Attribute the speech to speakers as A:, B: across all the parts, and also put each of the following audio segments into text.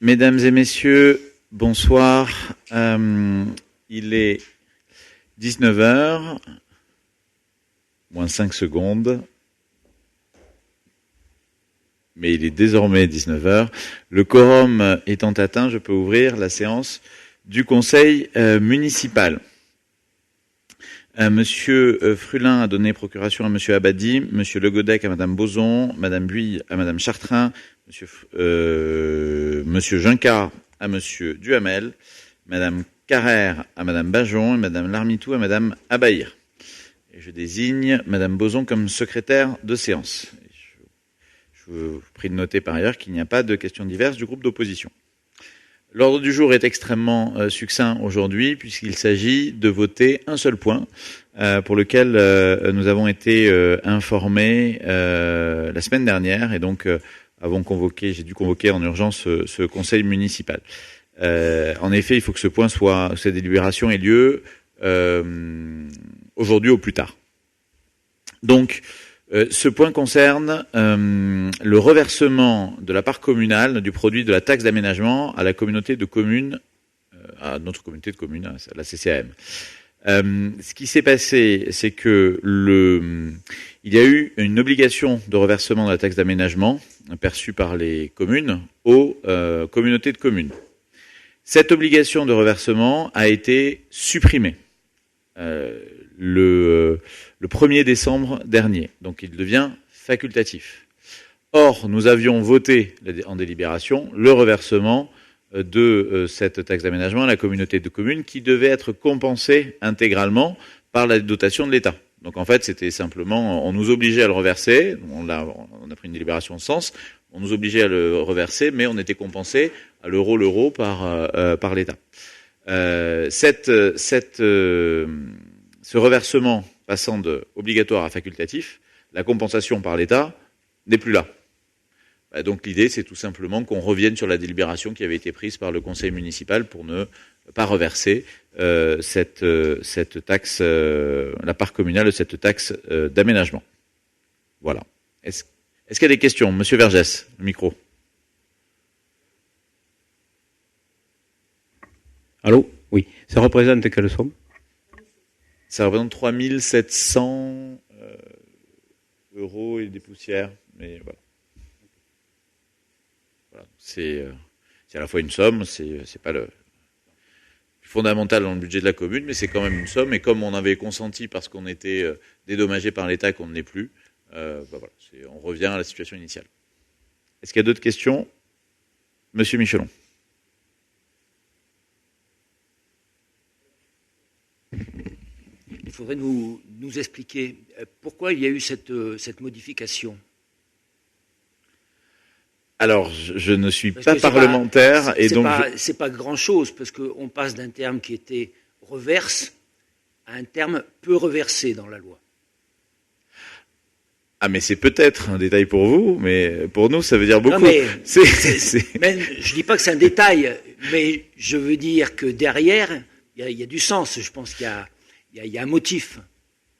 A: Mesdames et messieurs, bonsoir. Il est 19h, moins 5 secondes. Mais il est désormais 19h. Le quorum étant atteint, je peux ouvrir la séance du conseil municipal. Monsieur Frulin a donné procuration à Monsieur Abadi, Monsieur Le Godec à Madame Boson, Madame Buy à Madame Chartrain, Monsieur Junca à Monsieur Duhamel, Madame Carrère à Madame Bajon et Madame Larmitou à Madame Abahir. Et je désigne Madame Boson comme secrétaire de séance. Je vous prie de noter par ailleurs qu'il n'y a pas de questions diverses du groupe d'opposition. L'ordre du jour est extrêmement succinct aujourd'hui puisqu'il s'agit de voter un seul point pour lequel nous avons été informés la semaine dernière et donc j'ai dû convoquer en urgence ce conseil municipal. En effet, il faut que cette délibération ait lieu aujourd'hui au plus tard. Donc, ce point concerne le reversement de la part communale du produit de la taxe d'aménagement à la communauté de communes, à notre communauté de communes, à la CCAM. Ce qui s'est passé, c'est que il y a eu une obligation de reversement de la taxe d'aménagement perçue par les communes aux communautés de communes. Cette obligation de reversement a été supprimée le 1er décembre dernier, donc il devient facultatif. Or, nous avions voté en délibération le reversement de cette taxe d'aménagement à la communauté de communes qui devait être compensée intégralement par la dotation de l'État. Donc en fait, c'était simplement, on nous obligeait à le reverser, on a pris une délibération en ce sens, on nous obligeait à le reverser, mais on était compensé à l'euro par l'État. Ce reversement passant de obligatoire à facultatif, la compensation par l'État n'est plus là. Donc l'idée, c'est tout simplement qu'on revienne sur la délibération qui avait été prise par le conseil municipal pour ne pas reverser cette taxe, la part communale de cette taxe d'aménagement. Voilà. Est-ce qu'il y a des questions? Monsieur Vergès, le micro.
B: Allô? Oui. Ça représente quelle somme?
A: Ça représente 3700 euros et des poussières, mais voilà. C'est à la fois une somme, c'est pas le fondamental dans le budget de la commune, mais c'est quand même une somme. Et comme on avait consenti parce qu'on était dédommagé par l'État qu'on ne l'est plus, voilà, on revient à la situation initiale. Est-ce qu'il y a d'autres questions? Monsieur Michelon.
C: Il faudrait nous expliquer pourquoi il y a eu cette modification.
A: Alors, je ne suis pas parlementaire et donc
C: c'est pas grand-chose parce qu'on passe d'un terme qui était reverse à un terme peu reversé dans la loi.
A: Ah, mais c'est peut-être un détail pour vous, mais pour nous, ça veut dire beaucoup.
C: Non, mais même, je dis pas que c'est un détail, mais je veux dire que derrière, il y a du sens. Je pense qu'il y a un motif.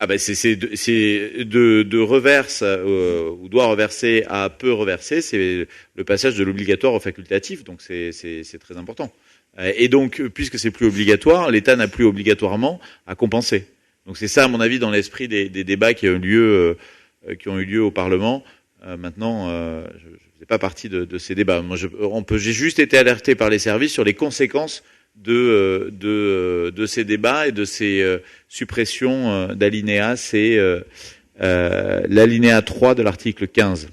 A: Ah ben c'est de reverse ou doit reverser à peu reverser, c'est le passage de l'obligatoire au facultatif, donc c'est très important. Et donc, puisque c'est plus obligatoire, l'État n'a plus obligatoirement à compenser. Donc c'est ça, à mon avis, dans l'esprit des débats qui ont eu lieu au Parlement. Maintenant, je ne fais pas partie de ces débats. Moi, j'ai juste été alerté par les services sur les conséquences de ces débats et de ces suppressions d'alinéas. C'est l'alinéa 3 de l'article 15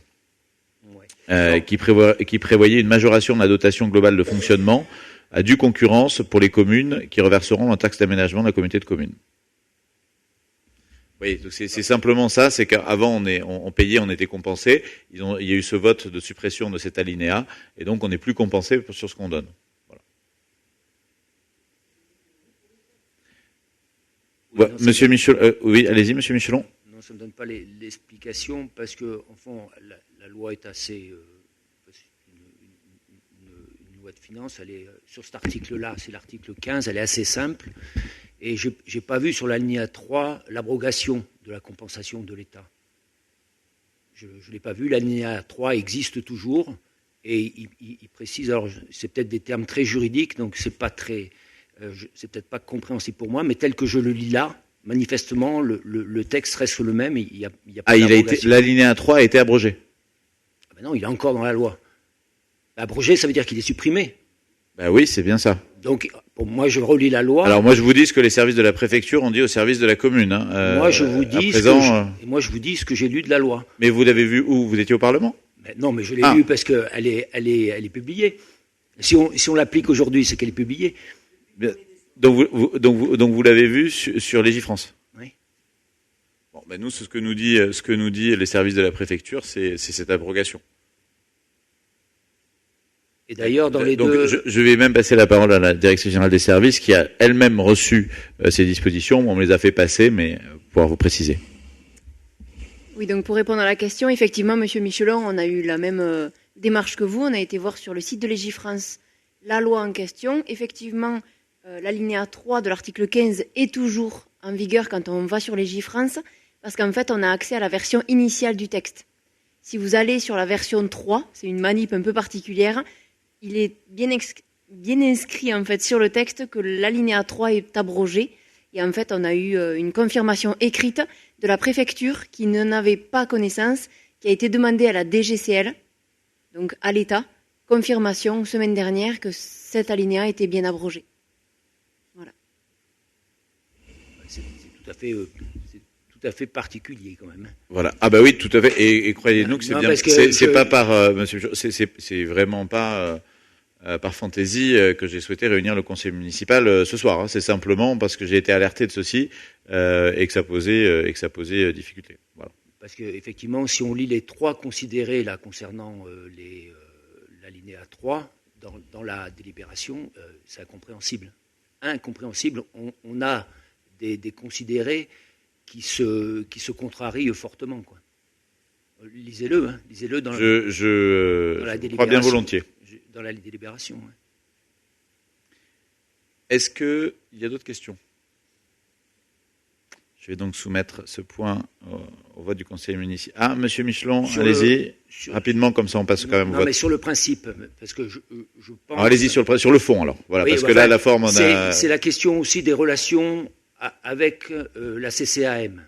A: qui prévoyait une majoration de la dotation globale de fonctionnement à due concurrence pour les communes qui reverseront la taxe d'aménagement de la communauté de communes. Oui, donc c'est simplement ça, c'est qu'avant on payait, on était compensé. Il y a eu ce vote de suppression de cet alinéa et donc on n'est plus compensé sur ce qu'on donne.
C: Oui,
A: Monsieur Michelon, oui, allez-y, Monsieur Michelon.
C: Non, ça ne me donne pas l'explication parce que, en fond, la loi est assez. Une loi de finances, elle est sur cet article-là, c'est l'article 15, elle est assez simple. Et je n'ai pas vu sur l'alinéa 3 l'abrogation de la compensation de l'État. Je ne l'ai pas vu. L'alinéa 3 existe toujours Et il précise, alors c'est peut-être des termes très juridiques, donc c'est peut-être pas compréhensible pour moi, mais tel que je le lis là, manifestement, le texte reste le même. Il y a pas d'abrogation.
A: L'alinéa 3 a été abrogé.
C: Ah ben non, il est encore dans la loi. Abrogé, ça veut dire qu'il est supprimé.
A: Ben oui, c'est bien ça.
C: Donc, pour moi, je relis la loi.
A: Alors moi, je vous dis ce que les services de la préfecture ont dit aux services de la commune.
C: Moi, je vous dis je vous dis ce que j'ai lu de la loi.
A: Mais vous l'avez vu où? Vous étiez au Parlement?
C: Non, mais je l'ai lu parce qu'elle est publiée. Si on l'applique aujourd'hui, c'est qu'elle est publiée.
A: Donc vous l'avez vu sur Légifrance.
C: Oui.
A: Bon, ben nous, ce que nous dit les services de la préfecture, c'est cette abrogation.
C: Et d'ailleurs, dans les
A: donc,
C: deux...
A: je vais même passer la parole à la Direction générale des services qui a elle-même reçu ces dispositions. On me les a fait passer, mais pour vous préciser.
D: Oui, donc pour répondre à la question, effectivement, Monsieur Michelon, on a eu la même démarche que vous. On a été voir sur le site de Légifrance la loi en question. Effectivement, l'alinéa 3 de l'article 15 est toujours en vigueur quand on va sur Légifrance, parce qu'en fait, on a accès à la version initiale du texte. Si vous allez sur la version 3, c'est une manip un peu particulière, il est bien inscrit en fait sur le texte que l'alinéa 3 est abrogé. Et en fait, on a eu une confirmation écrite de la préfecture qui n'en avait pas connaissance, qui a été demandée à la DGCL, donc à l'État, confirmation semaine dernière que cet alinéa était bien abrogé. Voilà.
C: C'est tout à fait particulier quand même.
A: Voilà. Ah bah oui, tout à fait. Et croyez-nous que c'est bien. C'est pas par Monsieur, c'est vraiment pas par fantaisie que j'ai souhaité réunir le conseil municipal ce soir. Hein. C'est simplement parce que j'ai été alerté de ceci et que ça posait difficulté. Voilà.
C: Parce que effectivement, si on lit les trois considérés là concernant l'alinéa 3 dans la délibération, c'est incompréhensible. On a des considérés qui se contrarient fortement, quoi. Lisez-le, hein. Lisez-le dans la délibération.
A: Crois bien volontiers.
C: Dans la délibération. Ouais.
A: Est-ce qu'il y a d'autres questions? Je vais donc soumettre ce point au vote du conseil municipal. Ah, Monsieur Michelon, allez-y, rapidement, comme ça on passe quand même au vote.
C: Mais sur le principe, parce que je pense... Alors,
A: allez-y sur le fond, alors. Voilà, oui, parce que là, la forme,
C: c'est la question aussi des relations avec la CCAM.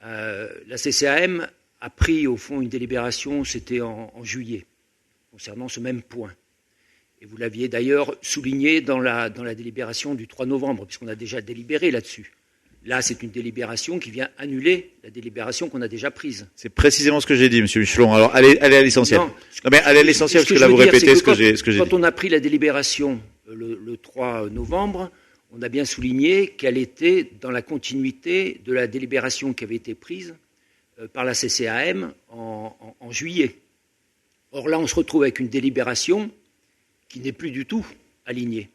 C: La CCAM a pris, au fond, une délibération, c'était en juillet, concernant ce même point. Et vous l'aviez d'ailleurs souligné dans la délibération du 3 novembre, puisqu'on a déjà délibéré là-dessus. Là, c'est une délibération qui vient annuler la délibération qu'on a déjà prise.
A: C'est précisément ce que j'ai dit, Monsieur Michelon. Alors, allez à l'essentiel. Non, mais allez à l'essentiel, parce que là, vous répétez ce que j'ai dit.
C: Quand on a pris la délibération le 3 novembre, on a bien souligné qu'elle était dans la continuité de la délibération qui avait été prise par la CCAM en juillet. Or là, on se retrouve avec une délibération qui n'est plus du tout alignée.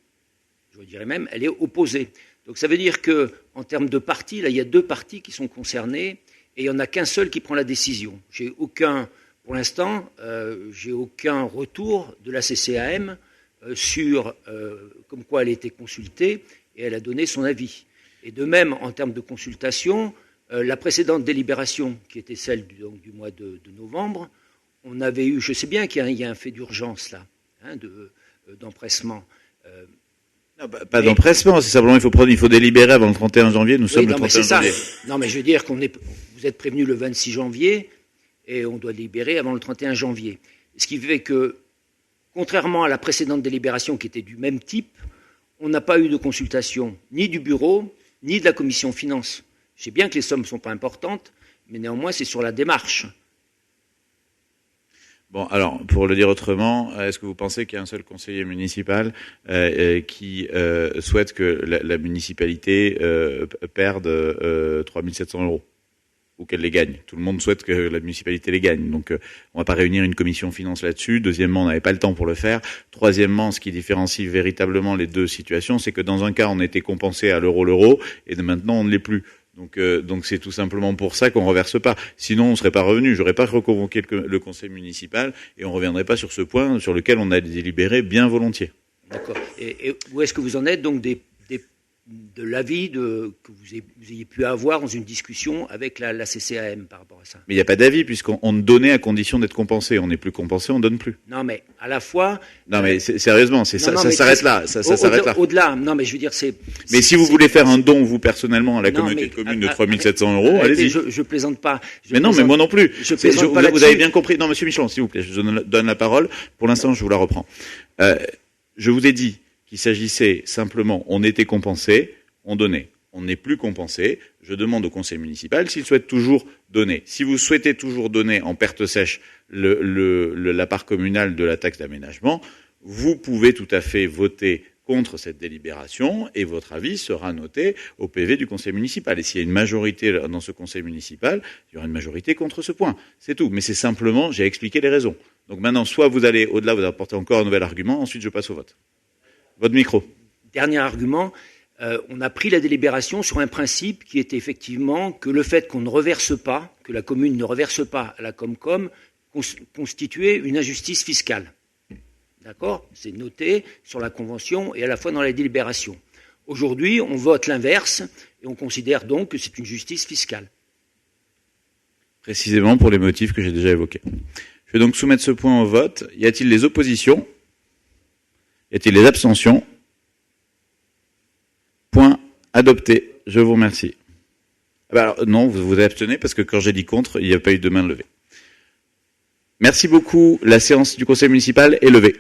C: Je dirais même, elle est opposée. Donc ça veut dire qu'en termes de partis, là, il y a deux partis qui sont concernés et il n'y en a qu'un seul qui prend la décision. Pour l'instant, j'ai aucun retour de la CCAM sur comme quoi elle a été consultée et elle a donné son avis. Et de même, en termes de consultation, la précédente délibération, qui était celle du mois de novembre, on avait eu, je sais bien qu'il y a un fait d'urgence là, hein, d'empressement.
A: Pas d'empressement, c'est simplement il faut délibérer avant le 31 janvier. Nous sommes le 31 janvier.
C: Non, mais je veux dire vous êtes prévenu le 26 janvier et on doit délibérer avant le 31 janvier. Ce qui fait que, contrairement à la précédente délibération qui était du même type, on n'a pas eu de consultation ni du bureau ni de la commission finances. Je sais bien que les sommes ne sont pas importantes, mais néanmoins c'est sur la démarche.
A: Bon, alors, pour le dire autrement, est-ce que vous pensez qu'il y a un seul conseiller municipal qui souhaite que la municipalité perde 3 700 € ou qu'elle les gagne? Tout le monde souhaite que la municipalité les gagne. Donc, on va pas réunir une commission finance là-dessus. Deuxièmement, on n'avait pas le temps pour le faire. Troisièmement, ce qui différencie véritablement les deux situations, c'est que dans un cas, on était compensé à l'euro, et maintenant, on ne l'est plus. Donc c'est tout simplement pour ça qu'on reverse pas. Sinon, on serait pas revenu. J'aurais pas reconvoqué le conseil municipal et on reviendrait pas sur ce point sur lequel on a délibéré bien volontiers.
C: D'accord. Et où est-ce que vous en êtes donc des de l'avis que vous ayez pu avoir dans une discussion avec la CCAM par rapport à ça.
A: Mais il n'y a pas d'avis, puisqu'on donnait à condition d'être compensé. On n'est plus compensé, on donne plus.
C: Non, mais à la fois...
A: Non, mais sérieusement, ça s'arrête là. Ça s'arrête là.
C: Au-delà, non, mais je veux dire,
A: Mais si vous voulez faire un don, vous, personnellement, à la communauté de communes de 3 700 €, allez-y.
C: Je plaisante pas.
A: Mais moi non plus.
C: Vous
A: avez bien compris. Non, monsieur Michelon, s'il vous plaît, je vous donne la parole. Pour l'instant, je vous la reprends. Je vous ai dit qu'il s'agissait simplement, on était compensé, on donnait. On n'est plus compensé. Je demande au conseil municipal s'il souhaite toujours donner. Si vous souhaitez toujours donner en perte sèche la part communale de la taxe d'aménagement, vous pouvez tout à fait voter contre cette délibération et votre avis sera noté au PV du conseil municipal. Et s'il y a une majorité dans ce conseil municipal, il y aura une majorité contre ce point. C'est tout. Mais c'est simplement, j'ai expliqué les raisons. Donc maintenant, soit vous allez au-delà, vous apportez encore un nouvel argument, ensuite je passe au vote. Votre micro.
C: Dernier argument, on a pris la délibération sur un principe qui était effectivement que le fait qu'on ne reverse pas, que la commune ne reverse pas à la Comcom, constituait une injustice fiscale. D'accord ? C'est noté sur la convention et à la fois dans la délibération. Aujourd'hui, on vote l'inverse et on considère donc que c'est une justice fiscale.
A: Précisément pour les motifs que j'ai déjà évoqués. Je vais donc soumettre ce point au vote. Y a-t-il des oppositions ? Y a-t-il des abstentions ? Point adopté. Je vous remercie. Alors, non, vous vous abstenez parce que quand j'ai dit contre, il n'y a pas eu de main levée. Merci beaucoup. La séance du conseil municipal est levée.